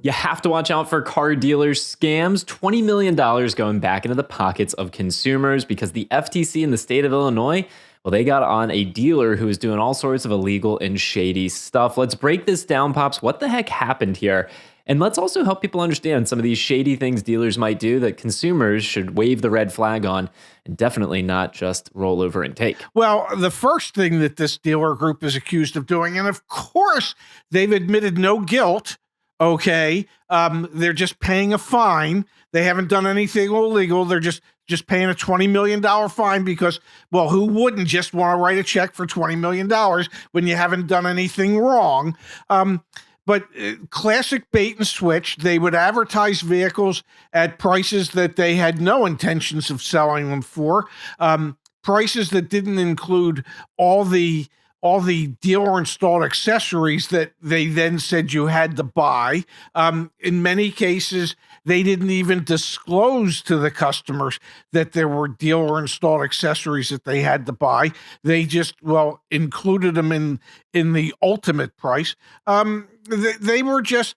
You have to watch out for car dealers scams. $20 million going back into the pockets of consumers because the FTC in the state of Illinois, well, they got on a dealer who was doing all sorts of illegal and shady stuff. Let's break this down, Pops. What the heck happened here? And let's also help people understand some of these shady things dealers might do that consumers should wave the red flag on and definitely not just roll over and take. Well, the first thing that this dealer group is accused of doing, and of course, they've admitted no guilt. Okay, they're just paying a fine. They haven't done anything illegal. They're just paying a $20 million fine because, well, who wouldn't just want to write a check for $20 million when you haven't done anything wrong? But classic bait and switch. They would advertise vehicles at prices that they had no intentions of selling them for, prices that didn't include all the dealer installed accessories that they then said you had to buy. In many cases, they didn't even disclose to the customers that there were dealer installed accessories that they had to buy. They just, included them in the ultimate price. They were just,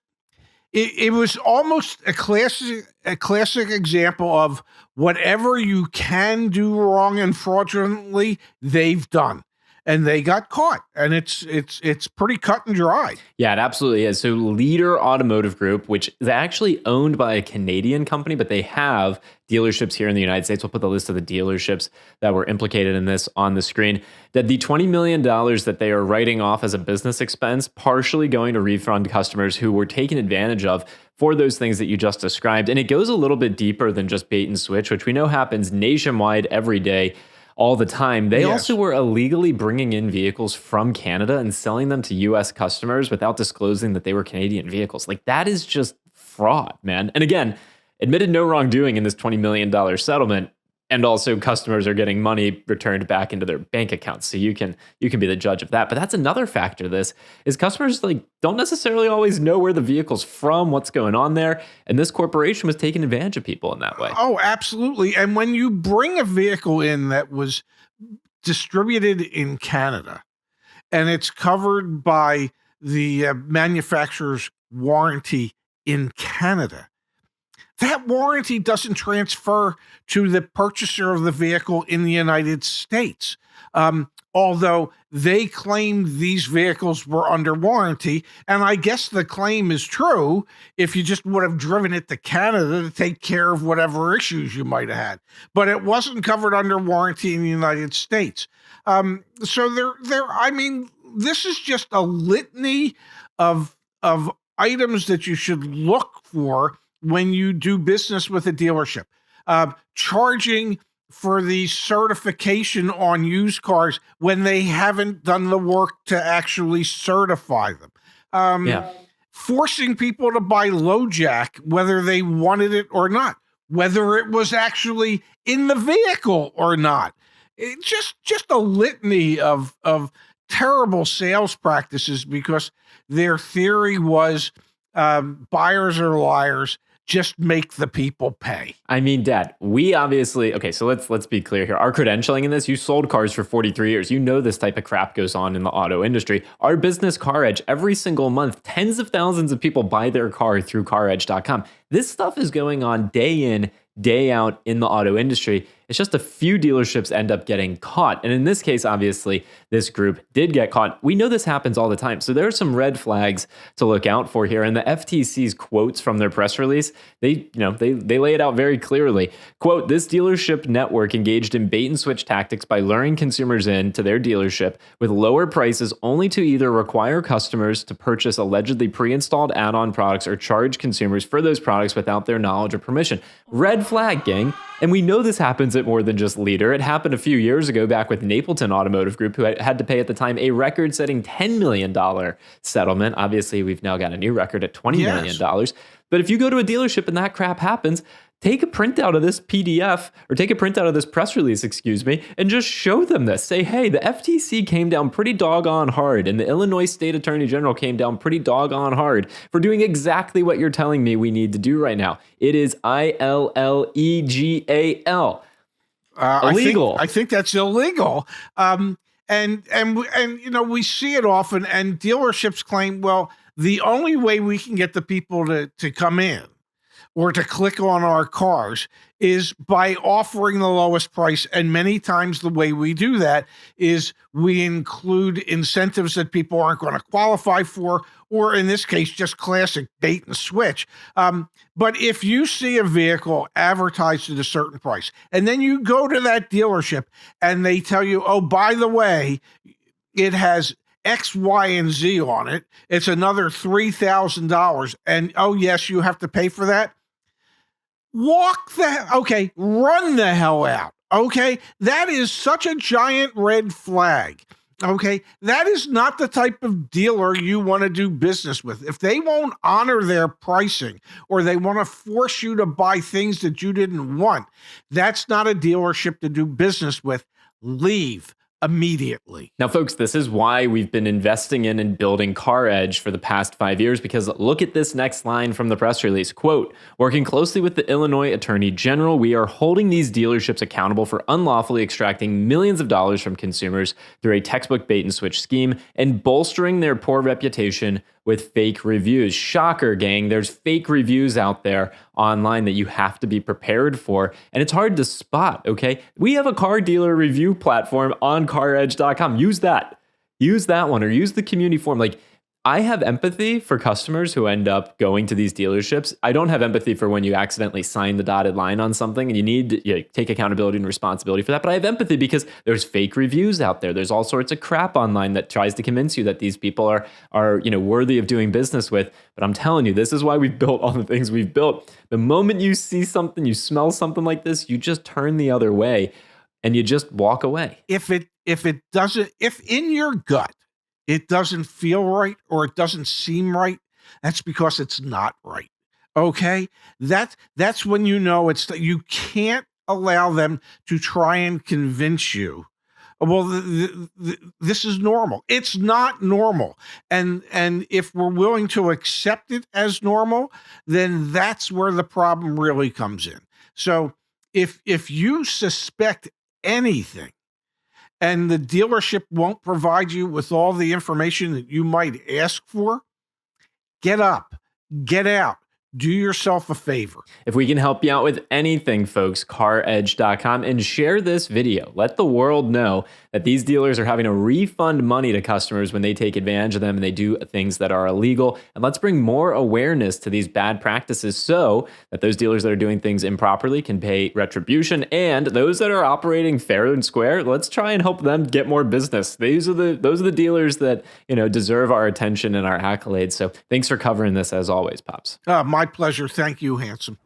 it was almost a classic example of whatever you can do wrong and fraudulently, they've done. And they got caught, and it's pretty cut and dry. Yeah, it absolutely is. So Leader Automotive Group, which is actually owned by a Canadian company, but they have dealerships here in the United States. We'll put the list of the dealerships that were implicated in this on the screen. That the $20 million that they are writing off as a business expense, partially going to refund customers who were taken advantage of for those things that you just described. And it goes a little bit deeper than just bait and switch, which we know happens nationwide every day. All the time. They also were illegally bringing in vehicles from Canada and selling them to U.S. customers without disclosing that they were Canadian vehicles. Like, that is just fraud, man. And again, admitted no wrongdoing in this $20 million settlement. And also customers are getting money returned back into their bank accounts. So you can be the judge of that. But that's another factor of this is customers don't necessarily always know where the vehicle's from, what's going on there. And this corporation was taking advantage of people in that way. Oh, absolutely. And when you bring a vehicle in that was distributed in Canada and it's covered by the manufacturer's warranty in Canada, that warranty doesn't transfer to the purchaser of the vehicle in the United States. Although they claimed these vehicles were under warranty, and I guess the claim is true if you just would have driven it to Canada to take care of whatever issues you might have had. But it wasn't covered under warranty in the United States. So this is just a litany of items that you should look for when you do business with a dealership. Charging for the certification on used cars when they haven't done the work to actually certify them. Forcing people to buy LoJack, whether they wanted it or not, whether it was actually in the vehicle or not. It just a litany of terrible sales practices because their theory was buyers are liars. Just make the people pay. I mean, Dad, we obviously, okay, so let's be clear here. Our credentialing in this, you sold cars for 43 years. You know this type of crap goes on in the auto industry. Our business, CarEdge, every single month, tens of thousands of people buy their car through CarEdge.com. This stuff is going on day in, day out in the auto industry. It's just a few dealerships end up getting caught. And in this case, obviously, this group did get caught. We know this happens all the time. So there are some red flags to look out for here. And the FTC's quotes from their press release, they lay it out very clearly. Quote, this dealership network engaged in bait and switch tactics by luring consumers in to their dealership with lower prices only to either require customers to purchase allegedly pre-installed add-on products or charge consumers for those products without their knowledge or permission. Red flag, gang. And we know this happens at more than just Leader. It happened a few years ago back with Napleton Automotive Group, who had to pay at the time a record-setting $10 million settlement. Obviously, we've now got a new record at $20 million. But if you go to a dealership and that crap happens, take a printout of this PDF or take a printout of this press release, and just show them this. Say, hey, the FTC came down pretty doggone hard and the Illinois State Attorney General came down pretty doggone hard for doing exactly what you're telling me we need to do right now. It is illegal. Illegal. I think that's illegal. And we see it often, and dealerships claim, well, the only way we can get the people to come in or to click on our cars is by offering the lowest price. And many times the way we do that is we include incentives that people aren't going to qualify for, or in this case, just classic bait and switch. But if you see a vehicle advertised at a certain price, and then you go to that dealership and they tell you, oh, by the way, it has X, Y, and Z on it, it's another $3,000. And oh, yes, you have to pay for that. Run the hell out. Okay. That is such a giant red flag. Okay. That is not the type of dealer you want to do business with. If they won't honor their pricing or they want to force you to buy things that you didn't want, that's not a dealership to do business with. Leave immediately. Now, folks, this is why we've been investing in and building CarEdge for the past 5 years, because look at this next line from the press release. Quote, working closely with the Illinois Attorney General, we are holding these dealerships accountable for unlawfully extracting millions of dollars from consumers through a textbook bait and switch scheme and bolstering their poor reputation with fake reviews. Shocker, gang. There's fake reviews out there online that you have to be prepared for. And it's hard to spot, okay? We have a car dealer review platform on caredge.com. Use that. Use that one, or use the community forum. Like, I have empathy for customers who end up going to these dealerships. I don't have empathy for when you accidentally sign the dotted line on something and you need to take accountability and responsibility for that. But I have empathy because there's fake reviews out there. There's all sorts of crap online that tries to convince you that these people are worthy of doing business with. But I'm telling you, this is why we've built all the things we've built. The moment you see something, you smell something like this, you just turn the other way and you just walk away. If in your gut it doesn't feel right or it doesn't seem right, that's because it's not right. Okay? That's when you know you can't allow them to try and convince you, well, this is normal. It's not normal. And if we're willing to accept it as normal, then that's where the problem really comes in. So if you suspect anything, and the dealership won't provide you with all the information that you might ask for, get up, get out, do yourself a favor. If we can help you out with anything, folks, caredge.com, and share this video. Let the world know that these dealers are having to refund money to customers when they take advantage of them and they do things that are illegal. And let's bring more awareness to these bad practices so that those dealers that are doing things improperly can pay retribution, and those that are operating fair and square, let's try and help them get more business. Those are the dealers that, deserve our attention and our accolades. So thanks for covering this as always, Pops. My pleasure. Thank you, handsome.